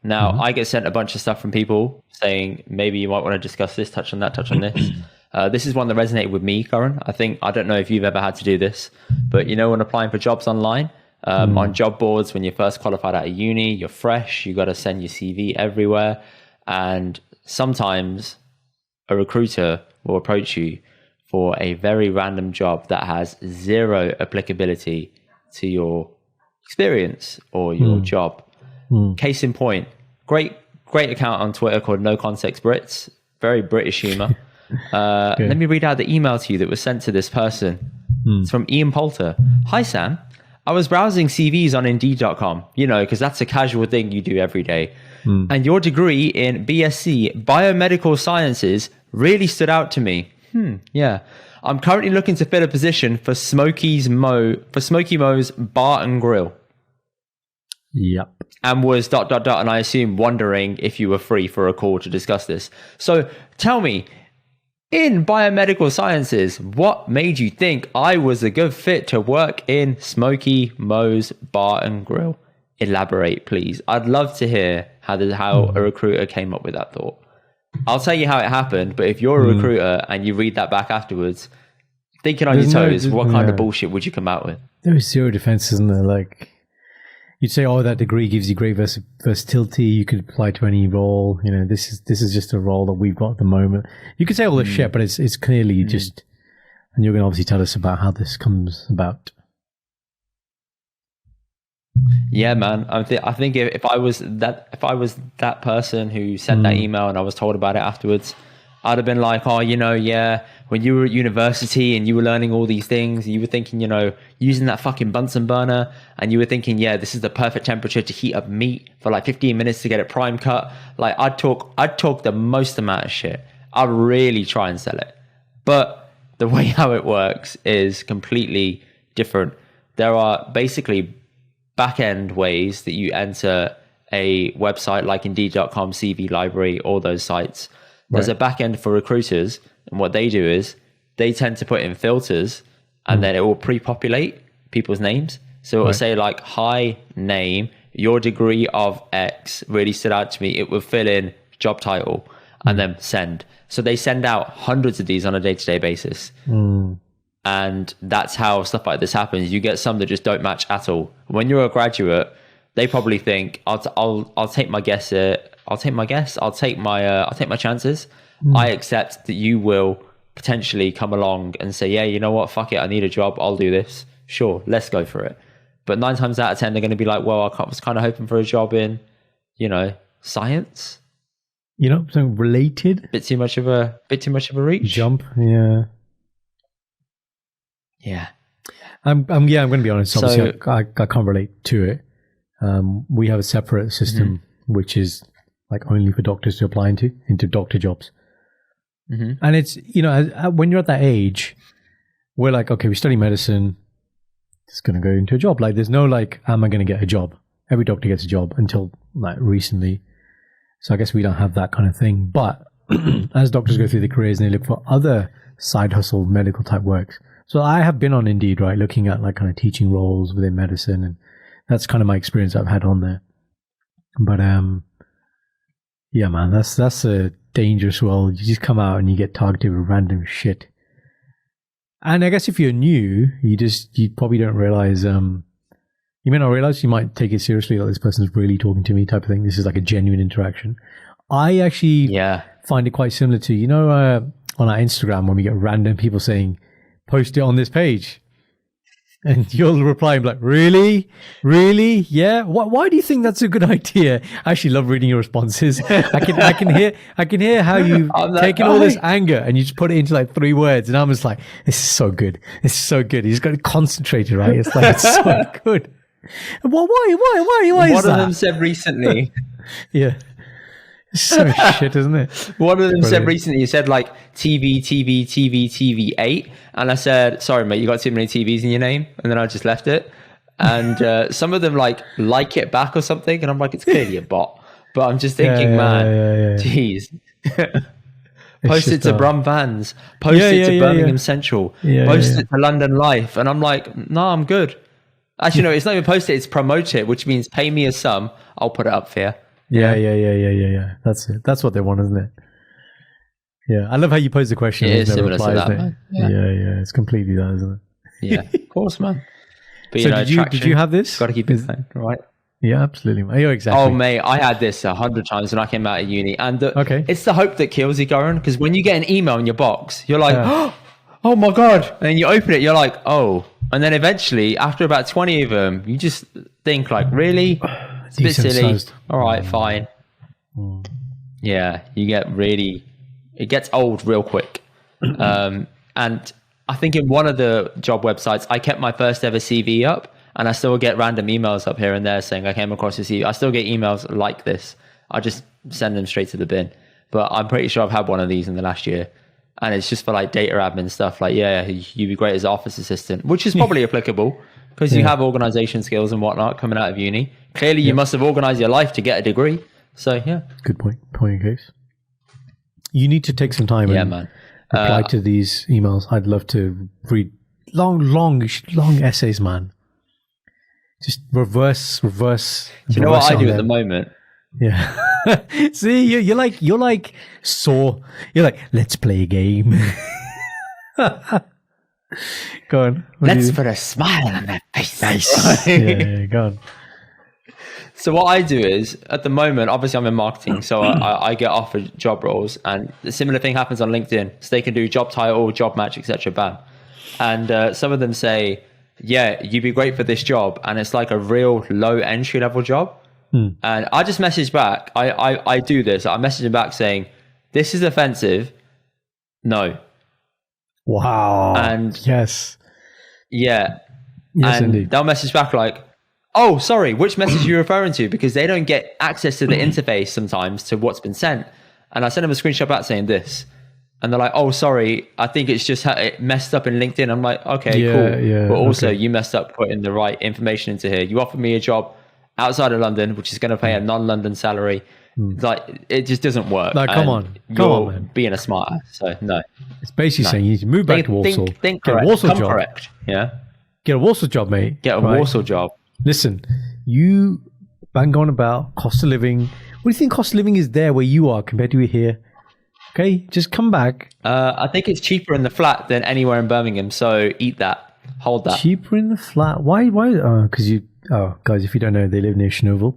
Now, I get sent a bunch of stuff from people saying, maybe you might want to discuss this, touch on that, touch on this. This is one that resonated with me, Karan. I don't know if you've ever had to do this, but when applying for jobs online, on job boards, when you're first qualified out of uni, you're fresh, you got to send your CV everywhere. And sometimes a recruiter will approach you for a very random job that has zero applicability to your experience or your job. Case in point, great account on Twitter called No Context Brits, very British humor. Let me read out the email to you that was sent to this person. It's from Ian Poulter. Hi, Sam. I was browsing CVs on Indeed.com, because that's a casual thing you do every day. And your degree in BSc Biomedical Sciences really stood out to me. Yeah. I'm currently looking to fill a position for Smokey Mo's Bar and Grill. Yep. And was ... and I assume wondering if you were free for a call to discuss this. So tell me, in biomedical sciences, what made you think I was a good fit to work in Smokey Mo's Bar and Grill? Elaborate, please. I'd love to hear how a recruiter came up with that thought. I'll tell you how it happened, but if you're a recruiter and you read that back afterwards, thinking on your toes, what kind of bullshit would you come out with? There is zero defense, isn't there? Like, you'd say, that degree gives you great versatility. You could apply to any role. This is just a role that we've got at the moment. You could say all this shit, but it's clearly just, and you're going to obviously tell us about how this comes about. Yeah, man. I think if I was that person who sent that email and I was told about it afterwards, I'd have been like, when you were at university and you were learning all these things, you were thinking, using that fucking Bunsen burner, and you were thinking, this is the perfect temperature to heat up meat for like 15 minutes to get it prime cut. Like, I'd talk the most amount of shit. I'd really try and sell it. But the way how it works is completely different. There are basically back-end ways that you enter a website like Indeed.com, CV Library, all those sites. There's a back end for recruiters, and what they do is they tend to put in filters, and then it will pre-populate people's names. So it will say like, hi, name, your degree of X really stood out to me. It will fill in job title and then send. So they send out hundreds of these on a day-to-day basis. And that's how stuff like this happens. You get some that just don't match at all. When you're a graduate, they probably think, I'll take my guess. I'll take my chances. I accept that you will potentially come along and say, yeah, you know what? Fuck it. I need a job. I'll do this. Sure. Let's go for it. But 9 times out of 10, they're going to be like, well, I was kind of hoping for a job in, science. Something related. Bit too much of a reach. Jump. Yeah. Yeah. I'm going to be honest. Obviously, I can't relate to it. We have a separate system, which is like only for doctors to apply into doctor jobs. And it's, when you're at that age, we're like, okay, we study medicine, just going to go into a job. Like, there's no like, am I going to get a job? Every doctor gets a job until like recently. So I guess we don't have that kind of thing. But as doctors go through their careers and they look for other side hustle medical type works. So I have been on Indeed, right, looking at like kind of teaching roles within medicine, and that's kind of my experience I've had on there. But yeah, man, that's a dangerous world. You just come out and you get targeted with random shit. And I guess if you're new, you probably don't realize. You may not realize, you might take it seriously, like this person's really talking to me type of thing. This is like a genuine interaction. I actually find it quite similar to, on our Instagram when we get random people saying, post it on this page. And you'll reply and be like, really? Really? Yeah? Why do you think that's a good idea? I actually love reading your responses. I can hear how you've taken all this anger and you just put it into like 3 words. And I'm just like, this is so good. This is so good. You just got to concentrate, right? It's like, it's so good. Well, why is that? One of them said recently. Yeah. It's so shit, isn't it? One of them said recently, you said like TV 8. And I said, sorry, mate, you got too many TVs in your name. And then I just left it. And some of them like it back or something. And I'm like, it's clearly a bot. But I'm just thinking, geez. Post it to Brum Vans. Post it to Birmingham Central. Post it to London Life. And I'm like, no, I'm good. Actually, no, it's not even post it, it's promote it, which means pay me a sum. I'll put it up for you. Yeah. That's it. That's what they want, isn't it? Yeah. I love how you pose the question. It is and similar reply, to that, isn't it? man. Yeah. It's completely that, isn't it? Yeah, of course, man. But, So did you have this? Got to keep it going, right? Yeah, absolutely. Man. Yeah, exactly. Oh, mate, I had this 100 times when I came out of uni. And it's the hope that kills you, Goran, because when you get an email in your box, you're like, oh my God. And then you open it, you're like, oh. And then eventually, after about 20 of them, you just think like, really? It's a bit silly. All right, fine. Yeah, you get really, it gets old real quick. And I think in one of the job websites, I kept my first ever CV up, and I still get random emails up here and there saying I came across your CV. I still get emails like this. I just send them straight to the bin. But I'm pretty sure I've had one of these in the last year. And it's just for like data admin stuff. Like, yeah, you'd be great as office assistant, which is probably applicable because you have organization skills and whatnot coming out of uni. Clearly, you must have organized your life to get a degree. So, yeah. Good point. Point in case. You need to take some time and reply to these emails. I'd love to read long essays, man. Just reverse. Do you know what I do at the moment? Yeah. See, you're like Saw. You're like, let's play a game. Go on. Let's put a smile on their face. Nice. Yeah, go on. So what I do is, at the moment, obviously I'm in marketing, so I get offered job roles, and the similar thing happens on LinkedIn. So they can do job title, job match, etc. Bam. And some of them say, yeah, you'd be great for this job. And it's like a real low entry level job. And I just message back. I do this. I message them back saying, this is offensive. No. Wow. And yes. Yeah. Yes, and indeed. they'll message back like, oh, sorry, which message are you referring to? Because they don't get access to the interface sometimes to what's been sent. And I send them a screenshot back saying this. And they're like, oh, sorry, I think it's just it messed up in LinkedIn. I'm like, okay, cool. Yeah, but also you messed up putting the right information into here. You offered me a job outside of London, which is going to pay a non-London salary. Like, it just doesn't work. Like, come on, man. Being a smart ass. So, no. It's basically saying you need to move back to Warsaw. Think get correct. a Warsaw Come job. correct. Yeah. Get a Warsaw job, mate. Get a Warsaw job. Listen, you bang on about cost of living. What do you think cost of living is there where you are compared to here? Okay, just come back. I think it's cheaper in the flat than anywhere in Birmingham. So eat that. Hold that. Cheaper in the flat? Why? Because guys, if you don't know, they live near Chernobyl.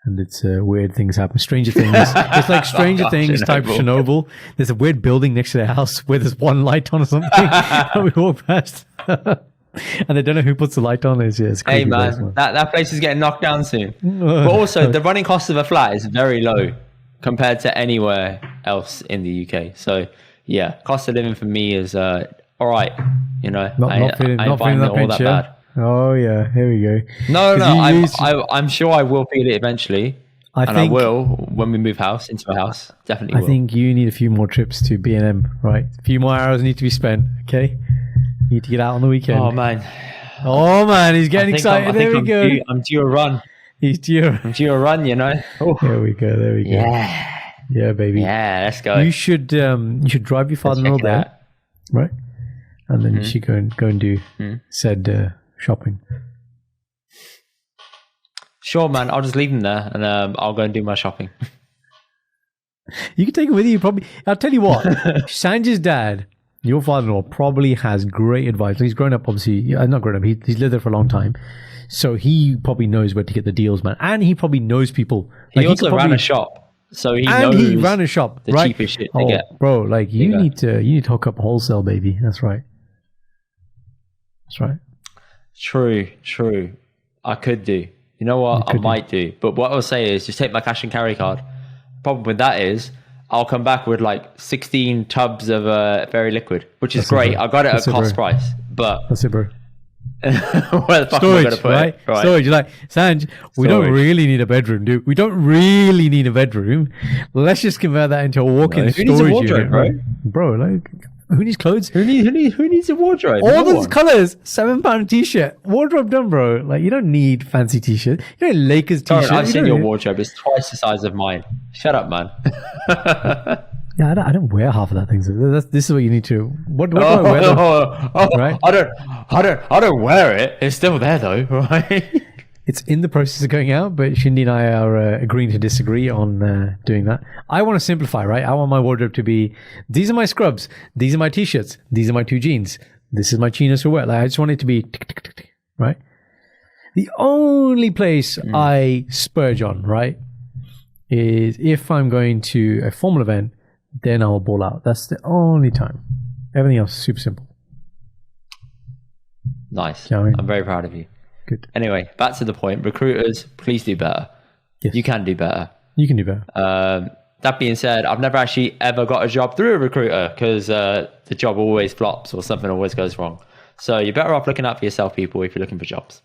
And it's weird things happen. Stranger Things. It's like Stranger Things type Chernobyl. There's a weird building next to their house where there's one light on or something. And we walk past. And they don't know who puts the light on. It's hey, man, that place is getting knocked down soon. But also, the running cost of a flat is very low compared to anywhere else in the UK. So, yeah, cost of living for me is all right. You know, not feeling that pinch, bad. Oh yeah, here we go. No, I'm sure I will feel it eventually. I will when we move into a house. Definitely. I think you need a few more trips to B&M, right? A few more hours need to be spent. Okay, you need to get out on the weekend. Oh man, he's getting excited. There we go. I'm due a run. He's due. I'm due a run. You know. Oh. There we go. Yeah, baby. Yeah, let's go. You should drive your father-in-law there, right? And then you should go and do said shopping. Sure, man. I'll just leave him there, and I'll go and do my shopping. You can take him with you. Probably. I'll tell you what. Sanjay's dad, your father-in-law, probably has great advice. He's grown up, obviously. Not grown up. He's lived there for a long time, so he probably knows where to get the deals, man. And he probably knows people. Like, he also ran a shop, so he ran a shop. The cheapest shit to get, bro. Like you need to hook up wholesale, baby. That's right. True. I could do. You know what? I might do. But what I'll say is just take my cash and carry card. Problem with that is I'll come back with like 16 tubs of very liquid, which is great. I got it at cost price. But that's it, bro. Where the fuck storage, am I going to put it? Right. Storage. You're like, Sanj, we don't really need a bedroom, dude. We don't really need a bedroom. Let's just convert that into a walk-in storage unit, right? Bro, like, who needs clothes? Who needs a wardrobe? All those colors, £7 t-shirt, wardrobe done, bro. Like, you don't need fancy t-shirt. You don't need Lakers t-shirt. I've seen your wardrobe. It's twice the size of mine. Shut up, man. Yeah, I don't wear half of that thing. So this is what you need to. What do I wear? Right? I don't wear it. It's still there though, right? It's in the process of going out, but Shindy and I are agreeing to disagree on doing that. I want to simplify, right? I want my wardrobe to be, these are my scrubs, these are my t-shirts, these are my 2 jeans, this is my chinos for wear. Like, I just want it to be tick, tick, tick, tick, right? The only place I splurge on, right, is if I'm going to a formal event, then I'll ball out. That's the only time. Everything else is super simple. Nice. You know what I mean? I'm very proud of you. Good. Anyway, back to the point. Recruiters, please do better. Yes. You can do better. You can do better. That being said, I've never actually ever got a job through a recruiter because the job always flops or something always goes wrong. So you're better off looking out for yourself, people, if you're looking for jobs.